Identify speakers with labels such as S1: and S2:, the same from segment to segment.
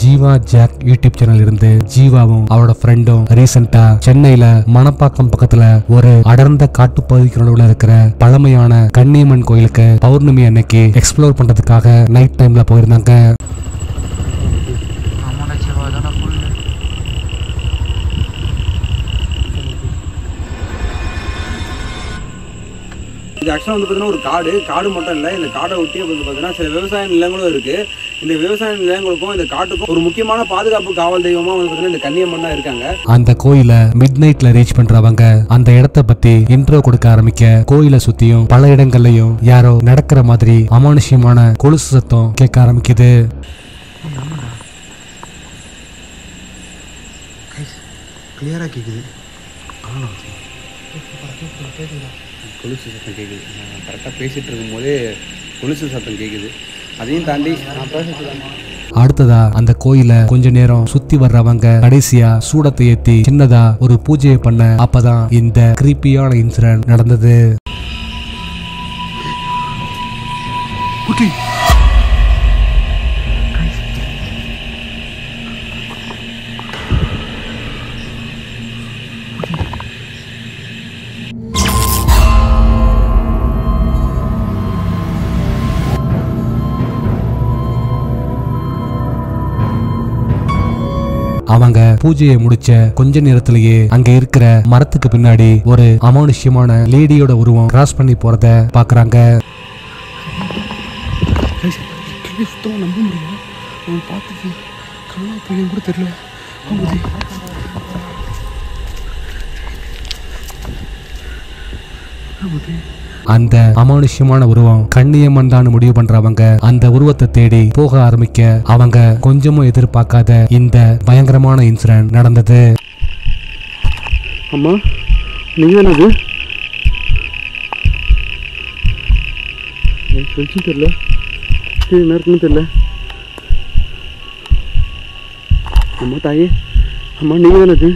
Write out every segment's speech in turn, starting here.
S1: Jeeva jack YouTube channel இருந்து ஜீவாவும் அவரோட ஃப்ரெண்டும் ரீசெண்டா சென்னையில மணப்பாக்கம் பக்கத்துல ஒரு அடர்ந்த காட்டுப்பகுதிக்குள்ள இருக்கிற பழமையான கன்னியம்மன் கோயிலுக்கு பௌர்ணமி அன்னைக்கு எக்ஸ்ப்ளோர் பண்றதுக்காக நைட் டைம்ல போயிருந்தாங்க.
S2: இது ஆக்சுவலாக வந்து பார்த்தீங்கன்னா ஒரு காடு மட்டும் இல்லை, இந்த காடை ஒட்டி வந்து பார்த்தீங்கன்னா சில விவசாய நிலங்களும் இருக்குது. இந்த விவசாய நிலங்களுக்கும் இந்த காட்டுக்கும் ஒரு முக்கியமான பாதுகாப்பு காவல் தெய்வமாக வந்து பார்த்தீங்கன்னா இந்த கன்னியம்மன் தான் இருக்காங்க.
S1: அந்த கோயிலை மிட் நைட்ல ரீச் பண்றவங்க அந்த இடத்த பத்தி இன்ட்ரோ கொடுக்க ஆரம்பிக்க கோயிலை சுத்தியும் பல இடங்கள்லயும் யாரோ நடக்கிற மாதிரி அமானுஷ்யமான கொலுசு சத்தம் கேட்க ஆரம்பிக்குது.
S2: கிளியரா கேக்குது, கொலுசு சத்தம் கேட்குது. நான் கரெக்டாக பேசிகிட்டு இருக்கும்போதே கொலுசு சத்தம் கேட்குது. அதையும் தாண்டி நான் பேசிட்டு
S1: அடுத்ததா அந்த கோயிலை கொஞ்ச நேரம் சுத்தி வர்றவங்க கடைசியா சூடத்தை ஏத்தி சின்னதா ஒரு பூஜையை பண்ண அப்பதான் இந்த கிரீப்பியான இன்சிடென்ட் நடந்தது. அவங்க பூஜையை முடிச்ச கொஞ்ச நேரத்திலேயே அங்க இருக்கிற மரத்துக்கு பின்னாடி ஒரு அமானுஷ்யமான லேடியோட உருவம் கிராஸ் பண்ணி போறத பாக்குறாங்க.
S2: நம்ப முடியல, அவன் பார்த்துட்டு காணா பையன் கூட தெரியல.
S1: அந்த அமானுஷ்யமான உருவம் கன்னியம்மன் தான் முடிவு பண்றவங்க அந்த உருவத்தை தேடி போக ஆரம்பிக்க அவங்க கொஞ்சமும் எதிர்பார்க்காத இந்த பயங்கரமான இன்சிடென்ட் நடந்தது.
S2: அம்மா நீங்க என்னது தெரியல, நேரத்துன்னு தெரியல. அம்மா தாயே, அம்மா நீங்க என்னது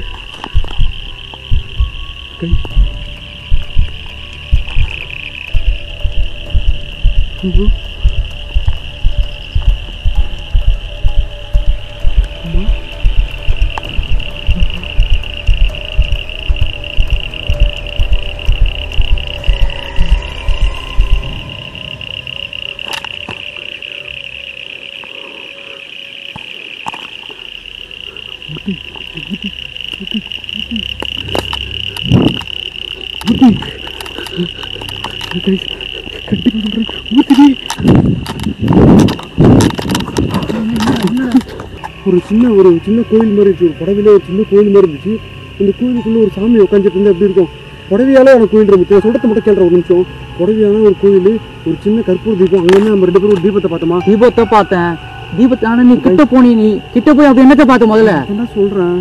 S2: ஒரு சின்ன கோயில் மாதிரி இருந்துச்சு. ஒரு படவில ஒரு சின்ன கோயில் மாதிரி இருந்துச்சு. இந்த கோயிலுக்குள்ள ஒரு சாமி உட்காந்துட்டு இருந்தா எப்படி இருக்கும்? புடவையால ஒரு கோயில் இருந்துச்சு. சொல்றத மட்டும் கேள்ற ஒரு நிமிஷம். புடவையான ஒரு கோயில், ஒரு சின்ன கற்பூர தீபம். அங்க நம்ம 2 பேரும் ஒரு தீபத்தை பார்த்தோமா?
S3: தீபத்தை பார்த்தேன். தீபத்தை ஆனா நீ கிட்ட போனி, நீ கிட்ட போய் அப்ப என்னத்தை பார்த்த முதல்ல?
S2: என்ன சொல்றேன்,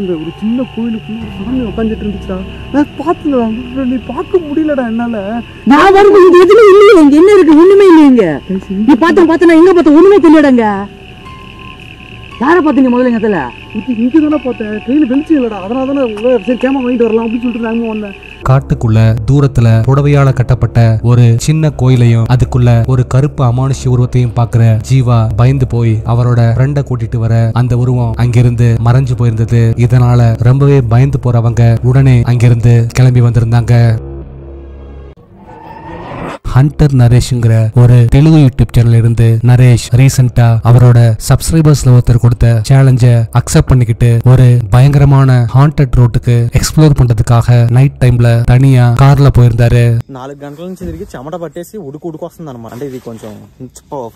S2: அந்த ஒரு சின்ன கோயிலுக்குள்ள ஒரு சாமி உட்காந்துட்டு இருந்துச்சுடா. நான் பார்த்தல, நீ பார்க்க முடியலடா என்னால.
S3: நான் வரும்போது இது எதுவுமே இல்லையே, இங்க என்ன இருக்கு? ஒண்ணுமே இல்லையங்க. நீ பார்த்தா நான் எங்க பார்த்த ஒண்ணுமே தெரியலடங்க. யாரை பார்த்தீங்க முதல்ல? எங்க தல
S2: இங்க தானே பார்த்தேன், கையில வெளிச்சம் இல்லடா. அதனால தானே சரி கேமரா வாங்கிட்டு வரலாம் அப்படின்னு சொல்லிட்டு நாங்க வந்தேன்.
S1: காட்டுக்குள்ள தூரத்துல புடவையால கட்டப்பட்ட ஒரு சின்ன கோயிலையும் அதுக்குள்ள ஒரு கருப்பு அமானுஷ்ய உருவத்தையும் பாக்குற ஜீவா பயந்து போய் அவரோட ஃப்ரெண்ட கூட்டிட்டு வர அந்த உருவம் அங்கிருந்து மறைஞ்சு போயிருந்தது. இதனால ரொம்பவே பயந்து போறவங்க உடனே அங்கிருந்து கிளம்பி வந்திருந்தாங்க. ஹண்டர் நரேஷ்ங்கிற ஒரு தெலுங்கு யூடியூப் சேனல் இருந்து நரேஷ் ரீசெண்டா அவரோட சப்ஸ்கிரைபர்ஸ்ல ஒருத்தர் கொடுத்த சேலஞ்ச அக்செப்ட் பண்ணிக்கிட்டு ஒரு பயங்கரமான ஹாண்டட் ரோட்டுக்கு எக்ஸ்ப்ளோர் பண்றதுக்காக நைட் டைம்ல தனியா கார்ல போயிருந்தாரு.
S4: 4 గంటల నుంచి తిరిగి చెమట పట్టేసి ఉడుకు వస్తుంది అనమాట. అంటే ఇది కొంచెం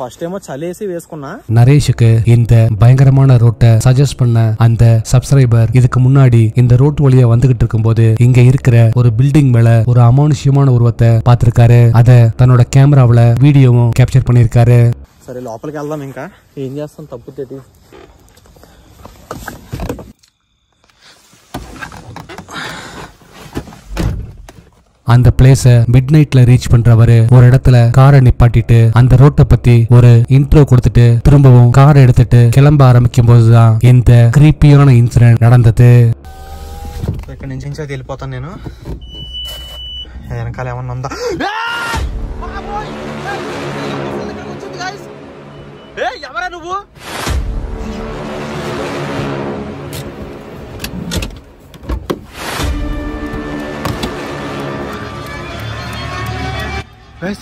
S4: ఫస్ట్ ఏమో చలేసి వేసుకున్నా.
S1: நரேஷுக்கு இந்த பயங்கரமான ரோட்டை சஜஸ்ட் பண்ண அந்த சப்ஸ்கிரைபர் இதுக்கு முன்னாடி இந்த ரோட் வழியா வந்துகிட்டு இருக்கும்போது இங்க இருக்கிற ஒரு பில்டிங் மேல ஒரு அமானுஷ்யமான உருவத்தை பார்த்திருக்காரு. அத தன்னோட கேமராவுல வீடியோவும் கேப்சர் பண்ணிருக்காரு.
S4: సరే లోపలికి వెళ్దాం. ఇంకా ఏం చేస్తాం, తప్పుతేటి.
S1: அந்த பிளேஸ மிட் நைட்ல ரீச் பண்றவரு ஒரு இடத்துல காரை நிப்பாட்டிட்டு அந்த ரோட்டை பத்தி ஒரு இன்ட்ரோ கொடுத்துட்டு திரும்பவும் காரை எடுத்துட்டு கிளம்ப ஆரம்பிக்கும் போதுதான் இந்த கிரீப்பியான இன்சிடென்ட் நடந்தது.
S4: ఇక్కడ నుంచి నుంచి అది వెళ్ళిపోతాను నేను. వెనకాల ఏమన్నా ఉందా? ఎవరా నువ్వు?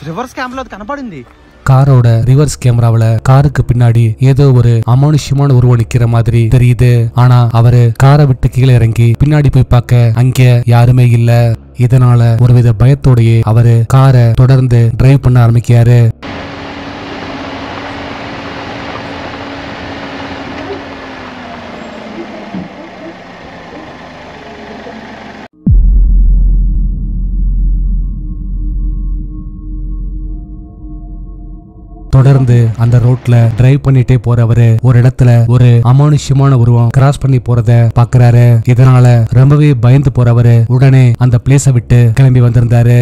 S4: ரிவர்ஸ் கேமரா அது கனపడింది.
S1: காரோட ரிவர்ஸ் கேமராவில காருக்கு பின்னாடி ஏதோ ஒரு அமானுஷ்யமான உருவம் நிக்கிற மாதிரி தெரியுது. ஆனா அவரு காரை விட்டு கீழே இறங்கி பின்னாடி போய் பார்க்க அங்க யாருமே இல்ல. இதனால ஒருவித பயத்தோடயே அவரு காரை தொடர்ந்து டிரைவ் பண்ண ஆரம்பிக்கிறாரு. தொடர்ந்து அந்த ரோட்ல டிரைவ் பண்ணிட்டே போறவரு ஒரு இடத்துல ஒரு அமானுஷ்யமான உருவம் கிராஸ் பண்ணி போறத பாக்குறாரு. இதனால ரொம்பவே பயந்து போறவரு உடனே அந்த பிளேஸ விட்டு கிளம்பி வந்திருந்தாரு.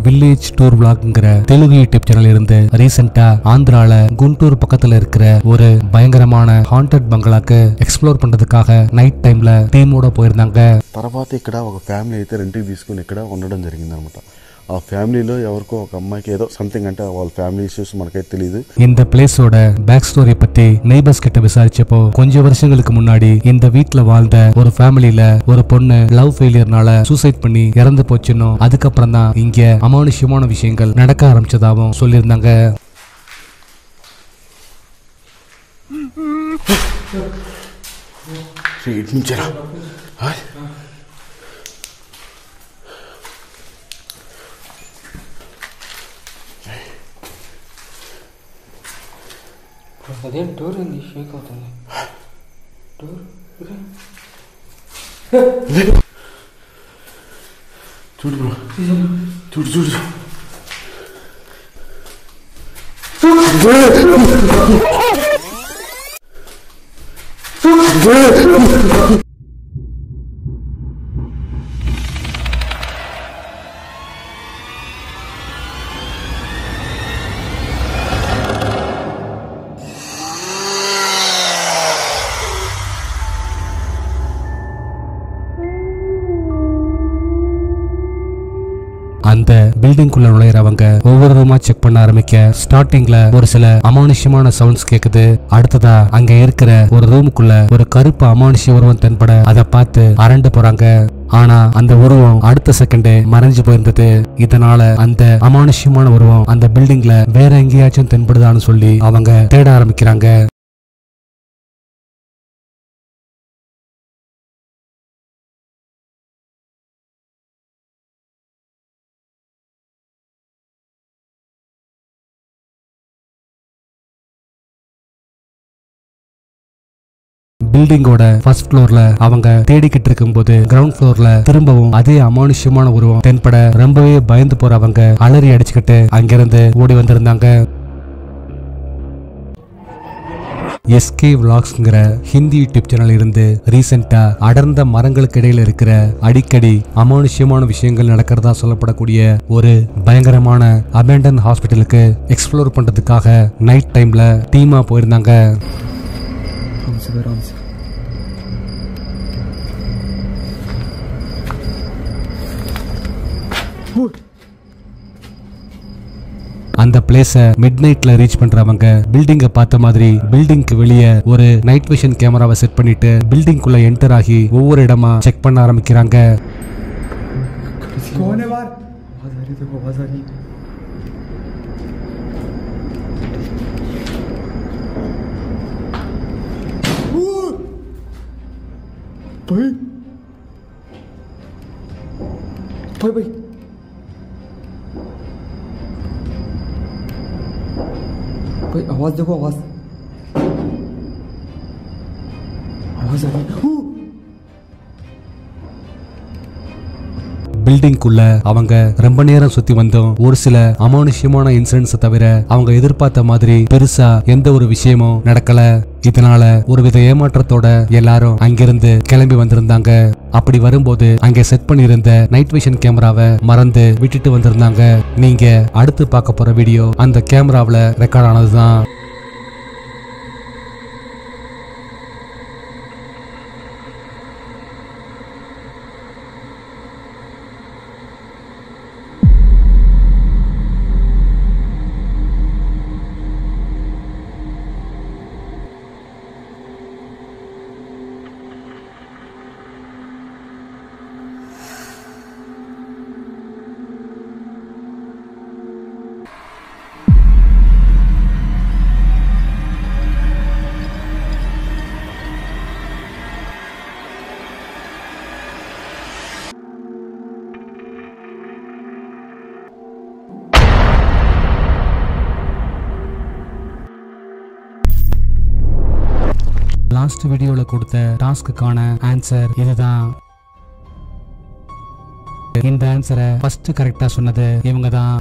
S1: வில்லேஜ் டூர் விளாக்ங்கிற தெலுங்கு யூடியூப் சேனல் இருந்து ரீசெண்டா ஆந்திரால குண்டூர் பக்கத்துல இருக்கிற ஒரு பயங்கரமான ஹாண்டட் பங்களாக்கு எக்ஸ்ப்ளோர் பண்றதுக்காக நைட் டைம்ல டீமோட போயிருந்தாங்க.
S5: తర్వాత ఇక్కడ ఒక ఫ్యామిలీ అయితే రెంట్కి తీసుకుని ఇక్కడ ఉండడం జరిగింది అనమాట. ఆ ఫ్యామిలీలో ఎవరికో ఒక అమ్మాయికి ఏదో సంథింగ్ అంటే వాళ్ళ ఫ్యామిలీ ఇష్యూస్ మనకైతే తెలియదు.
S1: இந்த பிளேஸோட பேக் ஸ்டோரி பத்தி நெய்பர்ஸ் கிட்ட விசாரிச்சப்போ கொஞ்சம் வருஷங்களுக்கு முன்னாடி இந்த வீட்ல வாழ்ந்த ஒரு ஃபேமிலில ஒரு பொண்ணு லவ் ஃபெயிலியர்னால சூசைட் பண்ணி இறந்து போச்சுன்னு அதுக்கப்புறம் தான் இங்க அமானுஷ்யமான விஷயங்கள் நடக்க ஆரம்பிச்சதாகவும் சொல்லியிருந்தாங்க.
S3: అదేం డోర్ ఉంది షేక్ అవుతుంది. డోర్
S5: చూడు బ్రో, చూడు చూడు
S1: அந்த பில்டிங்குள்ள நுழையறவங்க ஒவ்வொரு ரூமா செக் பண்ண ஆரம்பிக்க ஸ்டார்டிங்ல ஒரு சில அமானுஷ்யமான சவுண்ட்ஸ் கேக்குது. அடுத்ததா அங்க இருக்கிற ஒரு ரூமுக்குள்ள ஒரு கருப்பு அமானுஷ்ய உருவம் தென்பட அதை பார்த்து அரண்டு போறாங்க. ஆனா அந்த உருவம் அடுத்த செகண்டே மறைஞ்சு போயிருந்தது. இதனால அந்த அமானுஷ்யமான உருவம் அந்த பில்டிங்ல வேற எங்கேயாச்சும் தென்படுதான்னு சொல்லி அவங்க தேட ஆரம்பிக்கிறாங்க. பில்டிங்கோட ஃபர்ஸ்ட் ஃப்ளோர்ல அவங்க தேடிக்கிட்டு இருக்கும்போது கிரவுண்ட் ஃப்ளோர்ல திரும்பவும் அதே அமானுஷ்யமான உருவம் தென்பட ரொம்பவே பயந்து போறவங்க அலறி அடிச்சுக்கிட்டு அங்கிருந்து ஓடி வந்திருந்தாங்க. எஸ்கே விளாக்ஸ்ங்கிற ஹிந்தி யூடியூப் சேனல் இருந்து ரீசெண்டா அடர்ந்த மரங்களுக்கு இடையில இருக்கிற அடிக்கடி அமானுஷ்யமான விஷயங்கள் நடக்கிறதா சொல்லப்படக்கூடிய ஒரு பயங்கரமான அபேண்டன் ஹாஸ்பிட்டலுக்கு எக்ஸ்ப்ளோர் பண்றதுக்காக நைட் டைம்ல டீமா போயிருந்தாங்க. அந்த பிளேஸ மிட் நைட்ல ரீச் பண்றவங்க பில்டிங்க பார்த்த மாதிரி பில்டிங்க்கு வெளியே ஒரு நைட் விஷன் கேமராவை செட் பண்ணிட்டு பில்டிங்குள்ள என்டர் ஆகி ஒவ்வொரு இடமா செக் பண்ண ஆரம்பிக்கிறாங்க.
S3: आवाज देखो, आवाज आ रही।
S1: பில்டிங்குள்ள அவங்க ரொம்ப நேரம் சுத்தி வந்தோம். ஒரு சில அமானுஷ்யமான இன்சிடென்ட்ஸ் தவிர அவங்க எதிர்பார்த்த மாதிரி பெருசா எந்த ஒரு விஷயமும் நடக்கல. இதனால ஒருவித ஏமாற்றத்தோட எல்லாரும் அங்கிருந்து கிளம்பி வந்திருந்தாங்க. அப்படி வரும்போது அங்க செட் பண்ணியிருந்த நைட் விஷன் கேமராவை மறந்து விட்டுட்டு வந்திருந்தாங்க. நீங்க அடுத்து பார்க்க போற வீடியோ அந்த கேமராவில் ரெக்கார்ட் ஆனதுதான். லாஸ்ட் வீடியோல கொடுத்த டாஸ்க்குக்கான ஆன்சர் இதுதான். இந்த ஆன்சரை ஃபர்ஸ்ட் கரெக்டா சொன்னது இவங்க தான்.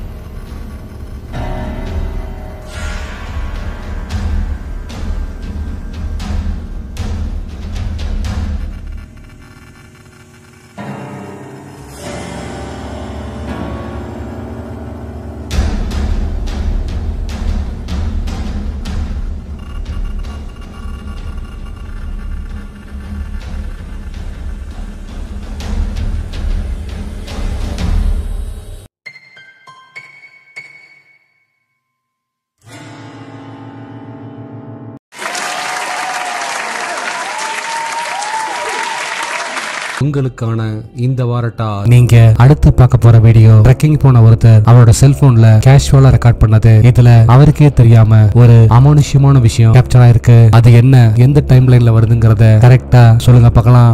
S1: உங்களுக்கான இந்த வாரட்டா நீங்க அடுத்து பார்க்க போற வீடியோ ட்ரெக்கிங் போன ஒருத்தர் அவரோட செல்போன்ல கேஷுவலா ரெக்கார்ட் பண்ணது. இதுல அவருக்கே தெரியாம ஒரு அமானுஷ்யமான விஷயம் கேப்சர் ஆயிருக்கு. அது என்ன, எந்த டைம் லைன்ல வருதுங்கிறத கரெக்டா சொல்லுங்க பார்க்கலாம்.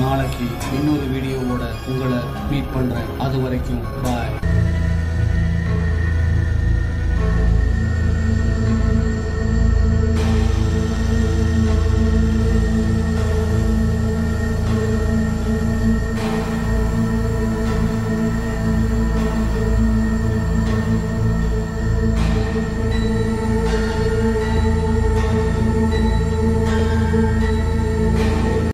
S1: நாளைக்கு இன்னொரு வீடியோவோட உங்களை மீட் பண்றேன். அது வரைக்கும் பாய்.